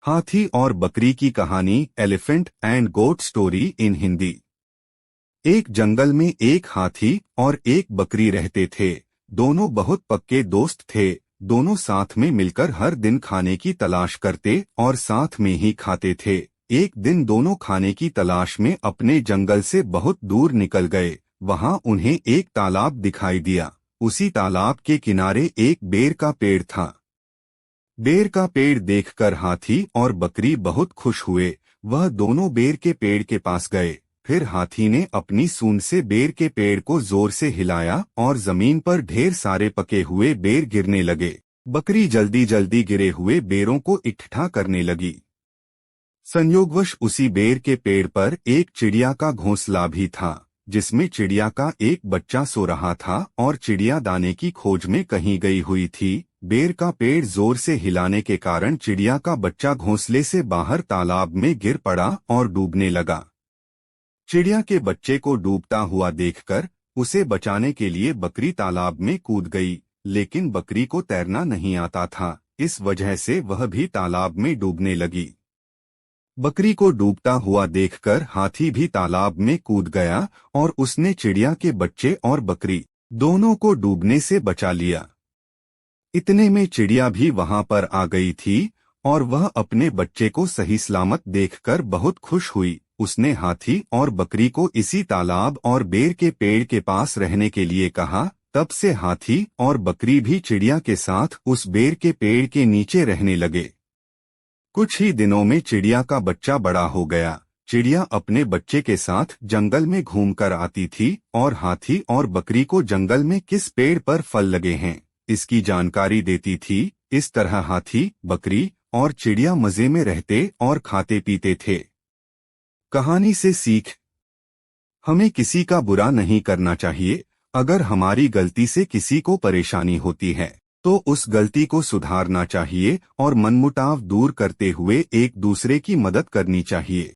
हाथी और बकरी की कहानी, elephant and goat story in Hindi. एक जंगल में एक हाथी और एक बकरी रहते थे। दोनों बहुत पक्के दोस्त थे। दोनों साथ में मिलकर हर दिन खाने की तलाश करते और साथ में ही खाते थे। एक दिन दोनों खाने की तलाश में अपने जंगल से बहुत दूर निकल गए। वहां उन्हें एक तालाब दिखाई दिया। उसी तालाब के किनारे एक बेर का पेड़ था। बेर का पेड़ देखकर हाथी और बकरी बहुत खुश हुए। वह दोनों बेर के पेड़ के पास गए। फिर हाथी ने अपनी सूंड से बेर के पेड़ को जोर से हिलाया और जमीन पर ढेर सारे पके हुए बेर गिरने लगे। बकरी जल्दी जल्दी गिरे हुए बेरों को इकट्ठा करने लगी। संयोगवश उसी बेर के पेड़ पर एक चिड़िया का घोंसला भी था, जिसमें चिड़िया का एक बच्चा सो रहा था और चिड़िया दाने की खोज में कहीं गई हुई थी। बेर का पेड़ जोर से हिलाने के कारण चिड़िया का बच्चा घोंसले से बाहर तालाब में गिर पड़ा और डूबने लगा। चिड़िया के बच्चे को डूबता हुआ देखकर उसे बचाने के लिए बकरी तालाब में कूद गई, लेकिन बकरी को तैरना नहीं आता था। इस वजह से वह भी तालाब में डूबने लगी। बकरी को डूबता हुआ देखकर हाथी भी तालाब में कूद गया और उसने चिड़िया के बच्चे और बकरी दोनों को डूबने से बचा लिया। इतने में चिड़िया भी वहां पर आ गई थी और वह अपने बच्चे को सही सलामत देखकर बहुत खुश हुई। उसने हाथी और बकरी को इसी तालाब और बेर के पेड़ के पास रहने के लिए कहा। तब से हाथी और बकरी भी चिड़िया के साथ उस बेर के पेड़ के नीचे रहने लगे। कुछ ही दिनों में चिड़िया का बच्चा बड़ा हो गया। चिड़िया अपने बच्चे के साथ जंगल में घूमकर आती थी और हाथी और बकरी को जंगल में किस पेड़ पर फल लगे हैं इसकी जानकारी देती थी। इस तरह हाथी, बकरी और चिड़िया मजे में रहते और खाते पीते थे। कहानी से सीख, हमें किसी का बुरा नहीं करना चाहिए। अगर हमारी गलती से किसी को परेशानी होती है तो उस गलती को सुधारना चाहिए और मनमुटाव दूर करते हुए एक दूसरे की मदद करनी चाहिए।